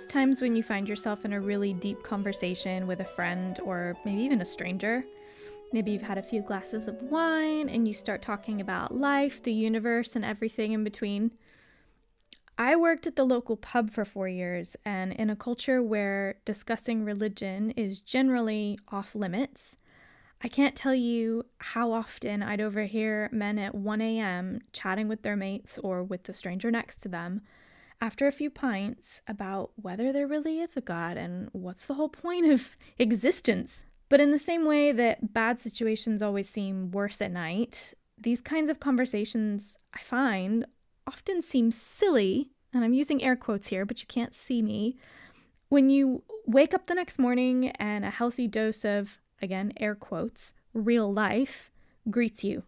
those times when you find yourself in a really deep conversation with a friend or maybe even a stranger? Maybe you've had a few glasses of wine and you start talking about life, the universe, and everything in between. I worked at the local pub for 4 years, and in a culture where discussing religion is generally off limits, I can't tell you how often I'd overhear men at 1 a.m. chatting with their mates or with the stranger next to them after a few pints about whether there really is a God and what's the whole point of existence. But in the same way that bad situations always seem worse at night, these kinds of conversations, I find, often seem silly, and I'm using air quotes here, but you can't see me, when you wake up the next morning and a healthy dose of, again, air quotes, real life greets you.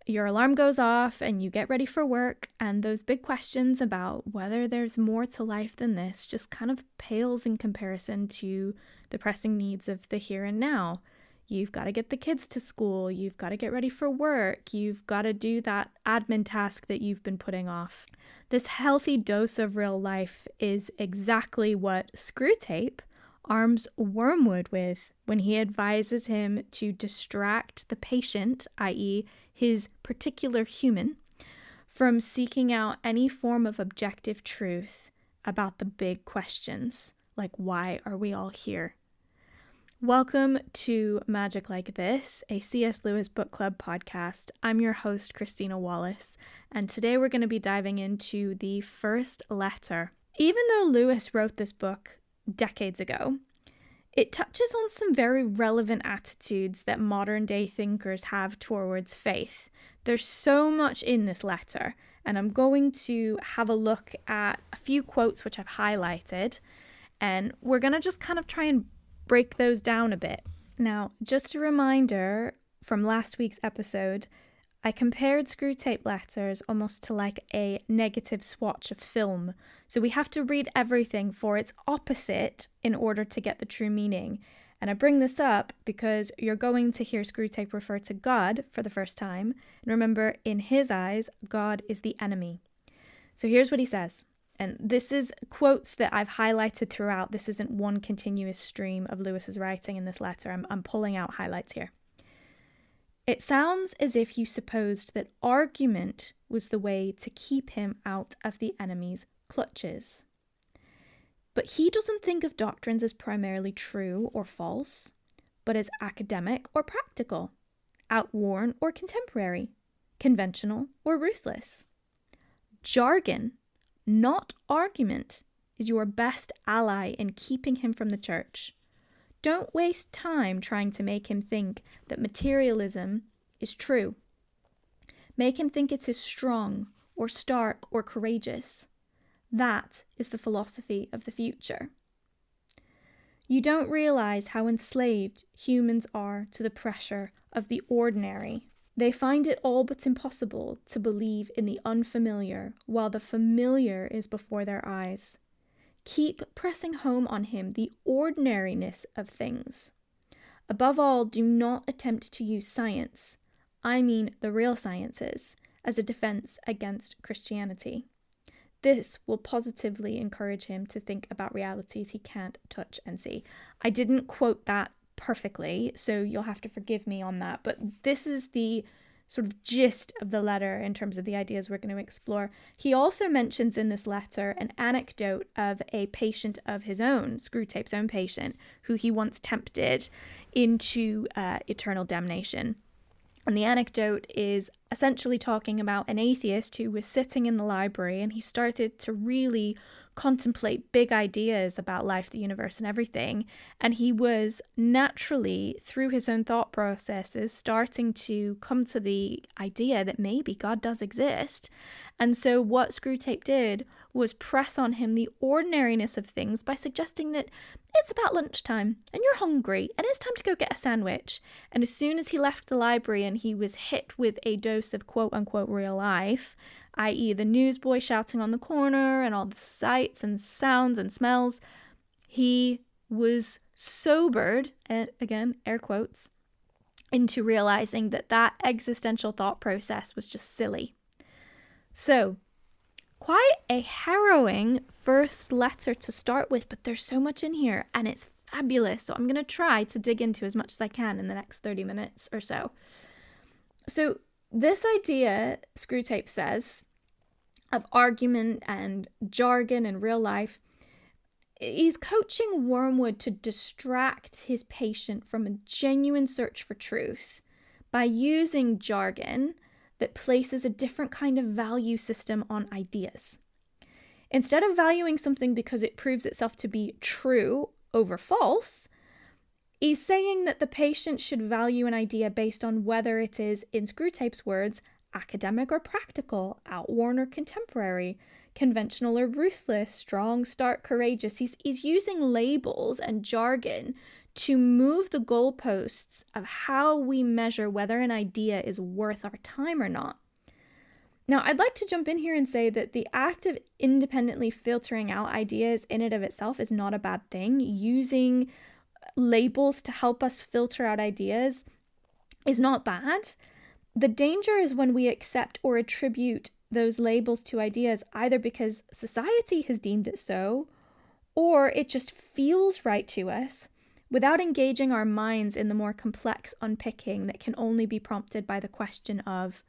Your alarm goes off and you get ready for work, and those big questions about whether there's more to life than this just kind of pales in comparison to the pressing needs of the here and now. You've got to get the kids to school, you've got to get ready for work, you've got to do that admin task that you've been putting off. This healthy dose of real life is exactly what Screwtape arms Wormwood with when he advises him to distract the patient, i.e., his particular human, from seeking out any form of objective truth about the big questions, like why are we all here? Welcome to Magic Like This, a C.S. Lewis book club podcast. I'm your host, Christina Wallace, and today we're going to be diving into the first letter. Even though Lewis wrote this book decades ago, it touches on some very relevant attitudes that modern day thinkers have towards faith. There's so much in this letter, and I'm going to have a look at a few quotes which I've highlighted, and we're going to just kind of try and break those down a bit. Now, just a reminder from last week's episode, I compared Screwtape Letters almost to like a negative swatch of film. So we have to read everything for its opposite in order to get the true meaning. And I bring this up because you're going to hear Screwtape refer to God for the first time. And remember, in his eyes, God is the enemy. So here's what he says. And this is quotes that I've highlighted throughout. This isn't one continuous stream of Lewis's writing in this letter. I'm pulling out highlights here. It sounds as if you supposed that argument was the way to keep him out of the enemy's clutches. But he doesn't think of doctrines as primarily true or false, but as academic or practical, outworn or contemporary, conventional or ruthless. Jargon, not argument, is your best ally in keeping him from the church. Don't waste time trying to make him think that materialism is true. Make him think it is strong or stark or courageous. That is the philosophy of the future. You don't realize how enslaved humans are to the pressure of the ordinary. They find it all but impossible to believe in the unfamiliar while the familiar is before their eyes. Keep pressing home on him the ordinariness of things. Above all, do not attempt to use science, I mean the real sciences, as a defense against Christianity. This will positively encourage him to think about realities he can't touch and see. I didn't quote that perfectly, so you'll have to forgive me on that, but this is the sort of gist of the letter in terms of the ideas we're going to explore. He also mentions in this letter an anecdote of a patient of his own, Screwtape's own patient, who he once tempted into eternal damnation. And the anecdote is essentially talking about an atheist who was sitting in the library and he started to really contemplate big ideas about life, the universe, and everything. And he was naturally, through his own thought processes, starting to come to the idea that maybe God does exist. And so what Screwtape did was press on him the ordinariness of things by suggesting that it's about lunchtime and you're hungry and it's time to go get a sandwich. And as soon as he left the library and he was hit with a dose of quote-unquote real life, i.e. the newsboy shouting on the corner and all the sights and sounds and smells, he was sobered, and again, air quotes, into realizing that that existential thought process was just silly. So, quite a harrowing first letter to start with, but there's so much in here and it's fabulous. So I'm going to try to dig into as much as I can in the next 30 minutes or so. So this idea, Screwtape says, of argument and jargon in real life, he's coaching Wormwood to distract his patient from a genuine search for truth by using jargon that places a different kind of value system on ideas. Instead of valuing something because it proves itself to be true over false, he's saying that the patient should value an idea based on whether it is, in Screwtape's words, academic or practical, outworn or contemporary, conventional or ruthless, strong, stark, courageous. He's using labels and jargon to move the goalposts of how we measure whether an idea is worth our time or not. Now, I'd like to jump in here and say that the act of independently filtering out ideas in and of itself is not a bad thing. Using labels to help us filter out ideas is not bad. The danger is when we accept or attribute those labels to ideas either because society has deemed it so, or it just feels right to us, without engaging our minds in the more complex unpicking that can only be prompted by the question of,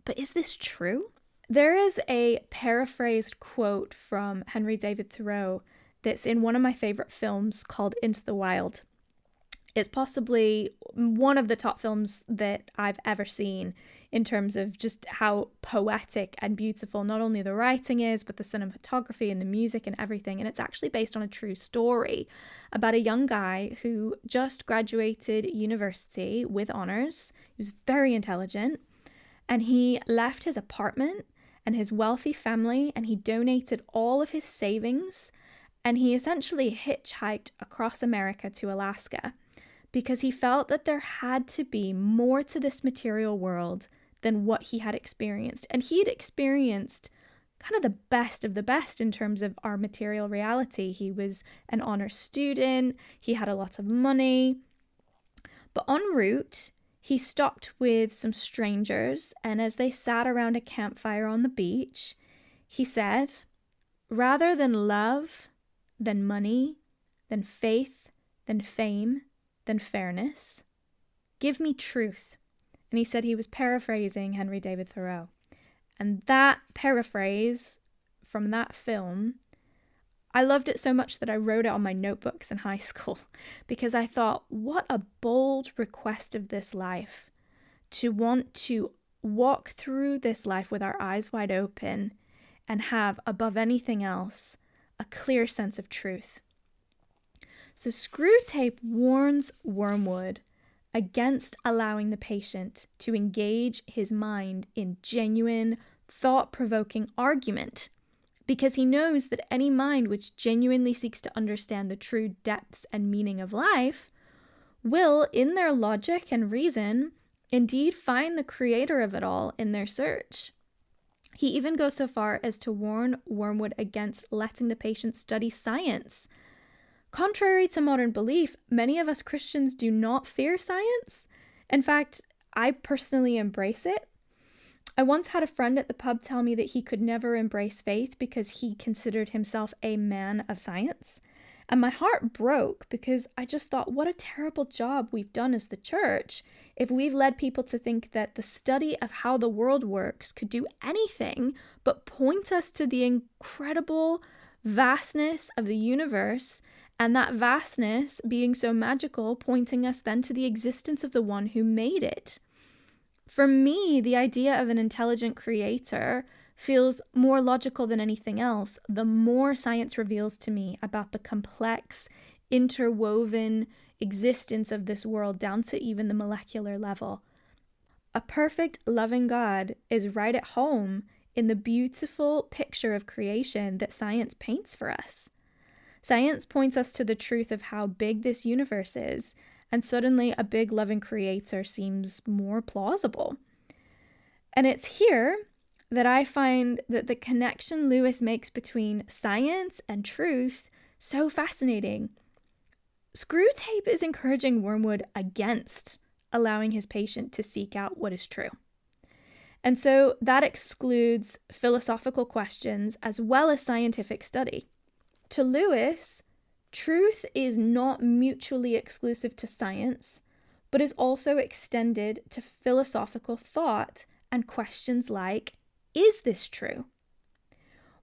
but is this true? There is a paraphrased quote from Henry David Thoreau that's in one of my favorite films called Into the Wild. It's possibly one of the top films that I've ever seen in terms of just how poetic and beautiful not only the writing is, but the cinematography and the music and everything. And it's actually based on a true story about a young guy who just graduated university with honors. He was very intelligent, and he left his apartment and his wealthy family, and he donated all of his savings, and he essentially hitchhiked across America to Alaska, because he felt that there had to be more to this material world than what he had experienced. And he had experienced kind of the best in terms of our material reality. He was an honor student, he had a lot of money. But en route, he stopped with some strangers, and as they sat around a campfire on the beach, he said, rather than love, than money, than faith, than fame, than fairness, give me truth. And he said he was paraphrasing Henry David Thoreau. And that paraphrase from that film, I loved it so much that I wrote it on my notebooks in high school, because I thought, what a bold request of this life, to want to walk through this life with our eyes wide open and have, above anything else, a clear sense of truth. So Screwtape warns Wormwood against allowing the patient to engage his mind in genuine, thought-provoking argument, because he knows that any mind which genuinely seeks to understand the true depths and meaning of life will, in their logic and reason, indeed find the creator of it all in their search. He even goes so far as to warn Wormwood against letting the patient study science. Contrary to modern belief, many of us Christians do not fear science. In fact, I personally embrace it. I once had a friend at the pub tell me that he could never embrace faith because he considered himself a man of science. And my heart broke because I just thought, what a terrible job we've done as the church if we've led people to think that the study of how the world works could do anything but point us to the incredible vastness of the universe, and that vastness being so magical, pointing us then to the existence of the one who made it. For me, the idea of an intelligent creator feels more logical than anything else the more science reveals to me about the complex, interwoven existence of this world down to even the molecular level. A perfect, loving God is right at home in the beautiful picture of creation that science paints for us. Science points us to the truth of how big this universe is, and suddenly a big loving creator seems more plausible. And it's here that I find that the connection Lewis makes between science and truth so fascinating. Screwtape is encouraging Wormwood against allowing his patient to seek out what is true. And so that excludes philosophical questions as well as scientific study. To Lewis, truth is not mutually exclusive to science, but is also extended to philosophical thought and questions like, is this true?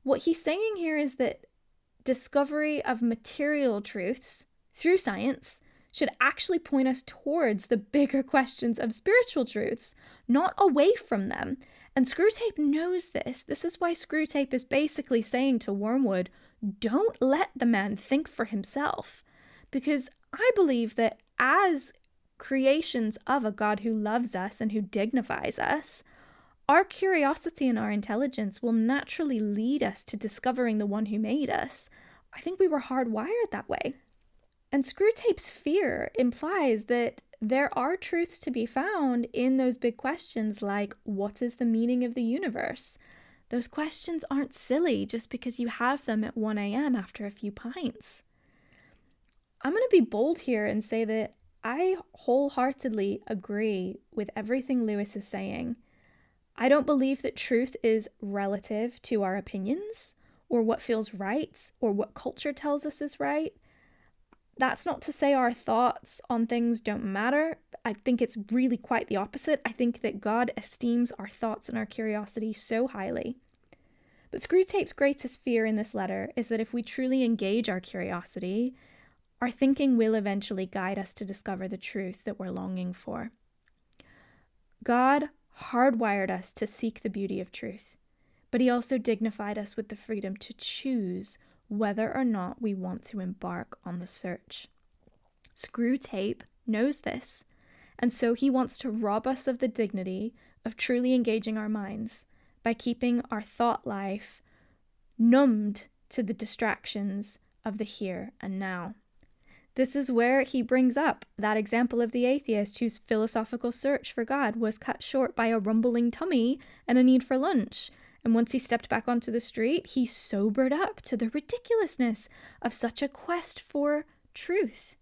What he's saying here is that discovery of material truths through science should actually point us towards the bigger questions of spiritual truths, not away from them. And Screwtape knows this. This is why Screwtape is basically saying to Wormwood, don't let the man think for himself. Because I believe that as creations of a God who loves us and who dignifies us, our curiosity and our intelligence will naturally lead us to discovering the one who made us. I think we were hardwired that way. And Screwtape's fear implies that there are truths to be found in those big questions like, what is the meaning of the universe? Those questions aren't silly just because you have them at 1 a.m. after a few pints. I'm going to be bold here and say that I wholeheartedly agree with everything Lewis is saying. I don't believe that truth is relative to our opinions or what feels right or what culture tells us is right. That's not to say our thoughts on things don't matter. I think it's really quite the opposite. I think that God esteems our thoughts and our curiosity so highly. But Screwtape's greatest fear in this letter is that if we truly engage our curiosity, our thinking will eventually guide us to discover the truth that we're longing for. God hardwired us to seek the beauty of truth, but he also dignified us with the freedom to choose whether or not we want to embark on the search. Screwtape knows this, and so he wants to rob us of the dignity of truly engaging our minds by keeping our thought life numbed to the distractions of the here and now. This is where he brings up that example of the atheist whose philosophical search for God was cut short by a rumbling tummy and a need for lunch. And once he stepped back onto the street, he sobered up to the ridiculousness of such a quest for truth.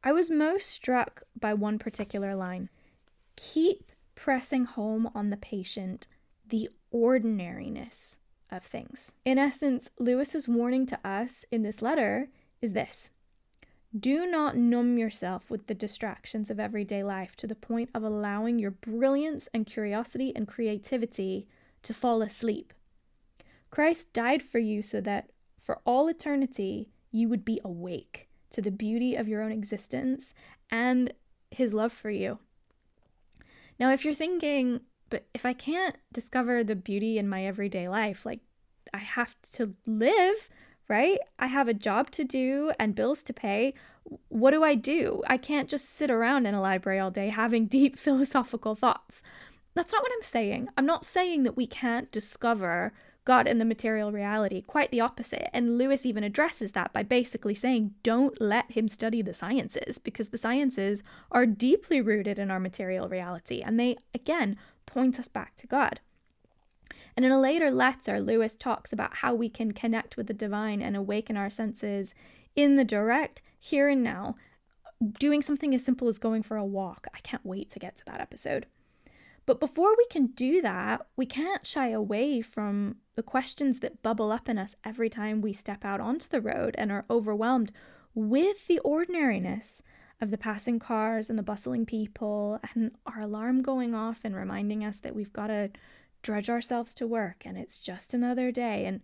I was most struck by one particular line. Keep pressing home on the patient the ordinariness of things. In essence, Lewis's warning to us in this letter is this. Do not numb yourself with the distractions of everyday life to the point of allowing your brilliance and curiosity and creativity to fall asleep. Christ died for you so that for all eternity you would be awake to the beauty of your own existence and his love for you. Now, if you're thinking, but if I can't discover the beauty in my everyday life, like I have to live, right? I have a job to do and bills to pay. What do? I can't just sit around in a library all day having deep philosophical thoughts. That's not what I'm saying. I'm not saying that we can't discover God in the material reality. Quite the opposite. And Lewis even addresses that by basically saying, don't let him study the sciences, because the sciences are deeply rooted in our material reality. And they, again, point us back to God. And in a later letter, Lewis talks about how we can connect with the divine and awaken our senses in the direct, here and now, doing something as simple as going for a walk. I can't wait to get to that episode. But before we can do that, we can't shy away from the questions that bubble up in us every time we step out onto the road and are overwhelmed with the ordinariness of the passing cars and the bustling people and our alarm going off and reminding us that we've got to drudge ourselves to work and it's just another day. And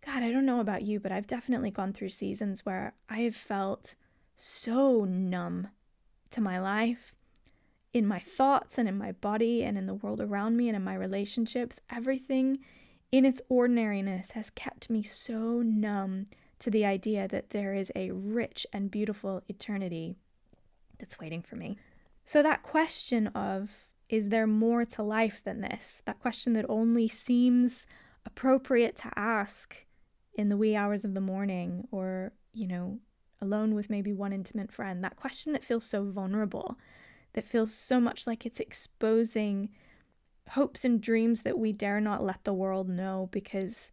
God, I don't know about you, but I've definitely gone through seasons where I have felt so numb to my life, in my thoughts and in my body and in the world around me and in my relationships. Everything in its ordinariness has kept me so numb to the idea that there is a rich and beautiful eternity that's waiting for me. So that question of, is there more to life than this? That question that only seems appropriate to ask in the wee hours of the morning or, alone with maybe one intimate friend. That question that feels so vulnerable, that feels so much like it's exposing hopes and dreams that we dare not let the world know, because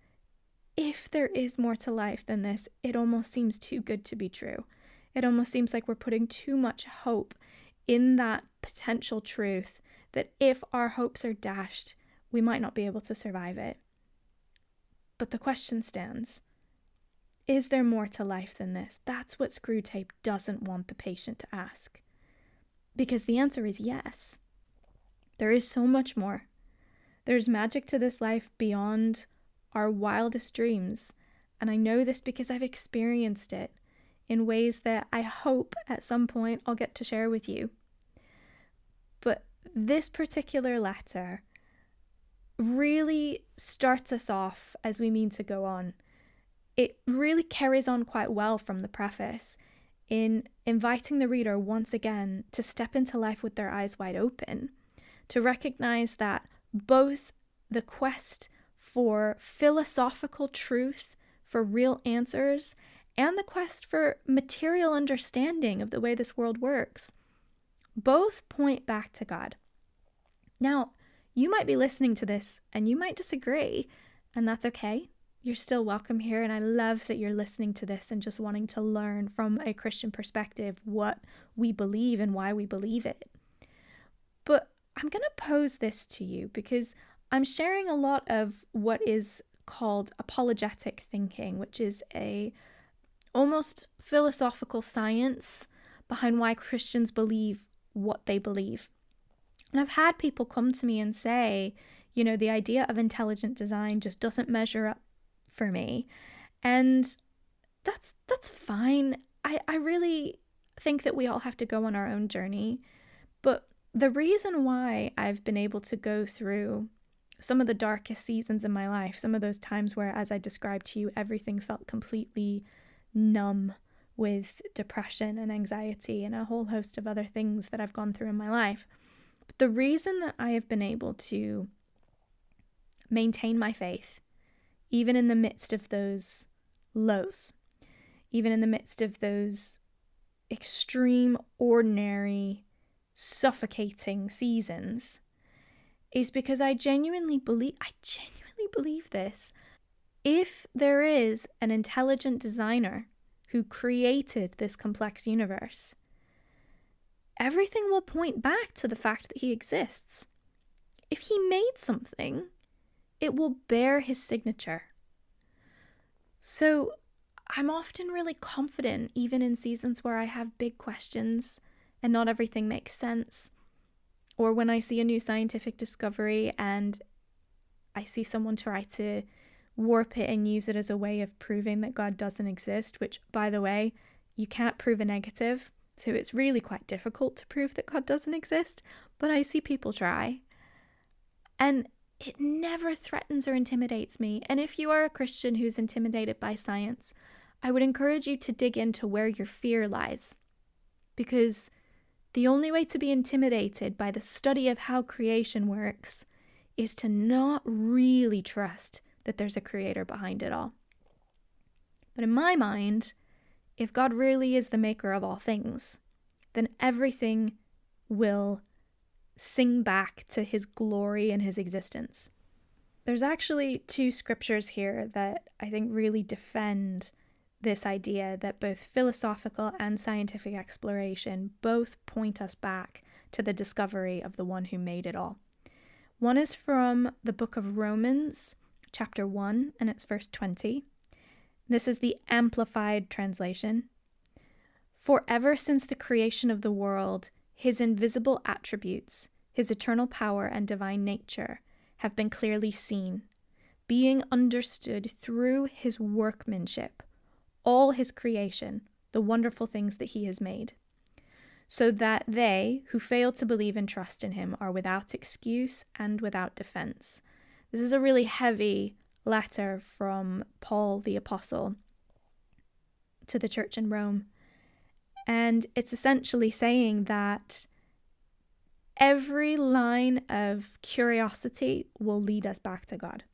if there is more to life than this, it almost seems too good to be true. It almost seems like we're putting too much hope in that potential truth that if our hopes are dashed, we might not be able to survive it. But the question stands. Is there more to life than this? That's what Screwtape doesn't want the patient to ask. Because the answer is yes. There is so much more. There's magic to this life beyond our wildest dreams. And I know this because I've experienced it in ways that I hope at some point I'll get to share with you. But this particular letter really starts us off as we mean to go on. It really carries on quite well from the preface in inviting the reader once again to step into life with their eyes wide open, to recognize that both the quest for philosophical truth, for real answers, and the quest for material understanding of the way this world works, both point back to God. Now, you might be listening to this and you might disagree, and that's okay. You're still welcome here, and I love that you're listening to this and just wanting to learn from a Christian perspective what we believe and why we believe it. But I'm going to pose this to you because I'm sharing a lot of what is called apologetic thinking, which is a almost philosophical science behind why Christians believe what they believe. And I've had people come to me and say, the idea of intelligent design just doesn't measure up for me. And that's fine. I really think that we all have to go on our own journey. But the reason why I've been able to go through some of the darkest seasons in my life, some of those times where, as I described to you, everything felt completely numb with depression and anxiety and a whole host of other things that I've gone through in my life. But the reason that I have been able to maintain my faith, even in the midst of those lows, even in the midst of those extreme, ordinary, suffocating seasons, is because I genuinely believe this. If there is an intelligent designer who created this complex universe, everything will point back to the fact that he exists. If he made something, it will bear his signature. So I'm often really confident, even in seasons where I have big questions and not everything makes sense, or when I see a new scientific discovery and I see someone try to warp it and use it as a way of proving that God doesn't exist, which, by the way, you can't prove a negative, so it's really quite difficult to prove that God doesn't exist, but I see people try. And it never threatens or intimidates me. And if you are a Christian who's intimidated by science, I would encourage you to dig into where your fear lies. Because the only way to be intimidated by the study of how creation works is to not really trust that there's a creator behind it all. But in my mind, if God really is the maker of all things, then everything will sing back to his glory and his existence. There's actually two scriptures here that I think really defend this idea that both philosophical and scientific exploration both point us back to the discovery of the one who made it all. One is from the book of Romans, chapter 1, and it's verse 20. This is the Amplified translation. For ever since the creation of the world, his invisible attributes, his eternal power and divine nature, have been clearly seen, being understood through his workmanship, all his creation, the wonderful things that he has made, so that they who fail to believe and trust in him are without excuse and without defense. This is a really heavy letter from Paul the Apostle to the church in Rome. And it's essentially saying that every line of curiosity will lead us back to God.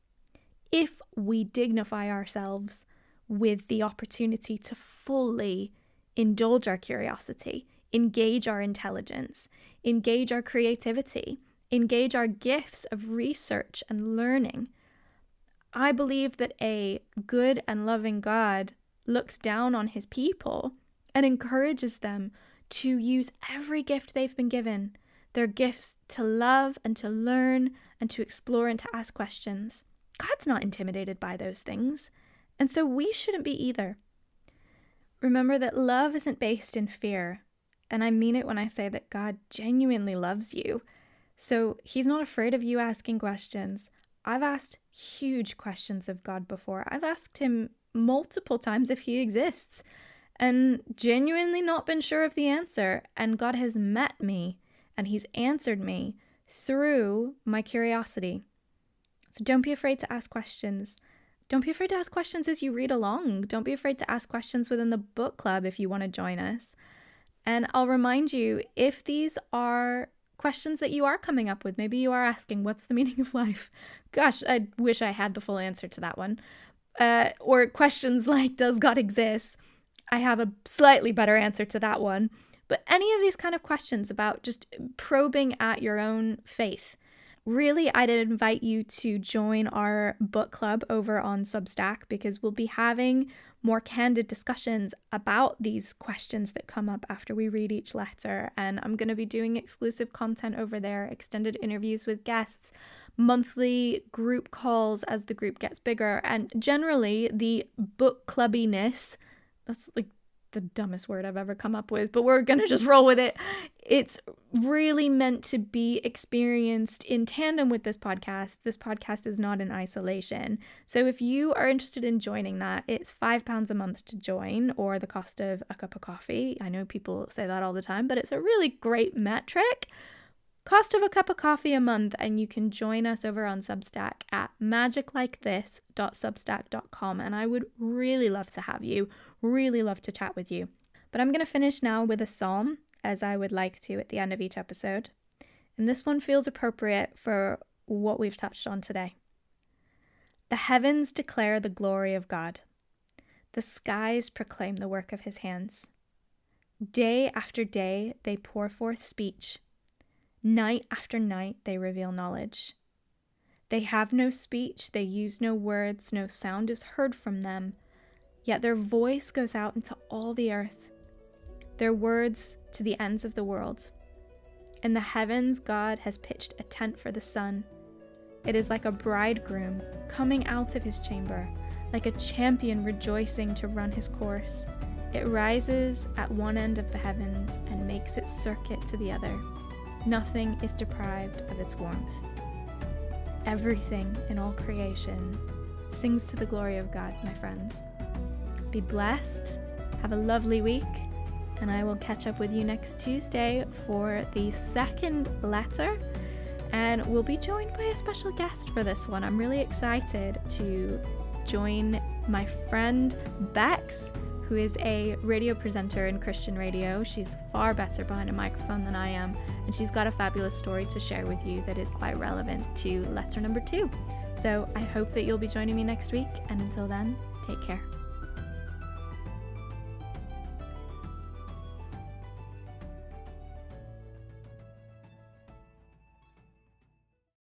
If we dignify ourselves with the opportunity to fully indulge our curiosity, engage our intelligence, engage our creativity, engage our gifts of research and learning, I believe that a good and loving God looks down on his people and encourages them to use every gift they've been given They're gifts to love and to learn and to explore and to ask questions. God's not intimidated by those things, and so we shouldn't be either. Remember that love isn't based in fear, and I mean it when I say that God genuinely loves you. So he's not afraid of you asking questions. I've asked huge questions of God before. I've asked him multiple times if he exists and genuinely not been sure of the answer. And God has met me and he's answered me through my curiosity. So don't be afraid to ask questions. Don't be afraid to ask questions as you read along. Don't be afraid to ask questions within the book club if you want to join us. And I'll remind you, if these are questions that you are coming up with, maybe you are asking, what's the meaning of life? Gosh, I wish I had the full answer to that one. Or questions like, does God exist? I have a slightly better answer to that one. But any of these kind of questions about just probing at your own faith, really, I'd invite you to join our book club over on Substack, because we'll be having more candid discussions about these questions that come up after we read each letter. And I'm going to be doing exclusive content over there, extended interviews with guests, monthly group calls as the group gets bigger, and generally the book clubbiness. That's like the dumbest word I've ever come up with, but we're gonna just roll with it. It's really meant to be experienced in tandem with this podcast. This podcast is not in isolation. So if you are interested in joining that, it's £5 a month to join, or the cost of a cup of coffee. I know people say that all the time, but it's a really great metric. Cost of a cup of coffee a month, and you can join us over on Substack at magiclikethis.substack.com, and I would really love to have you, really love to chat with you. But I'm going to finish now with a psalm, as I would like to at the end of each episode, and this one feels appropriate for what we've touched on today. The heavens declare the glory of God. The skies proclaim the work of his hands. Day after day they pour forth speech. Night after night they reveal knowledge. They have no speech, they use no words, no sound is heard from them, yet their voice goes out into all the earth, their words to the ends of the world. In the heavens God has pitched a tent for the sun. It is like a bridegroom coming out of his chamber, like a champion rejoicing to run his course. It rises at one end of the heavens and makes its circuit to the other. Nothing is deprived of its warmth. Everything in all creation sings to the glory of God, my friends. Be blessed, have a lovely week, and I will catch up with you next Tuesday for the second letter, and we'll be joined by a special guest for this one. I'm really excited to join my friend Bex, who is a radio presenter in Christian radio. She's far better behind a microphone than I am, and she's got a fabulous story to share with you that is quite relevant to letter number 2. So I hope that you'll be joining me next week, and until then, take care.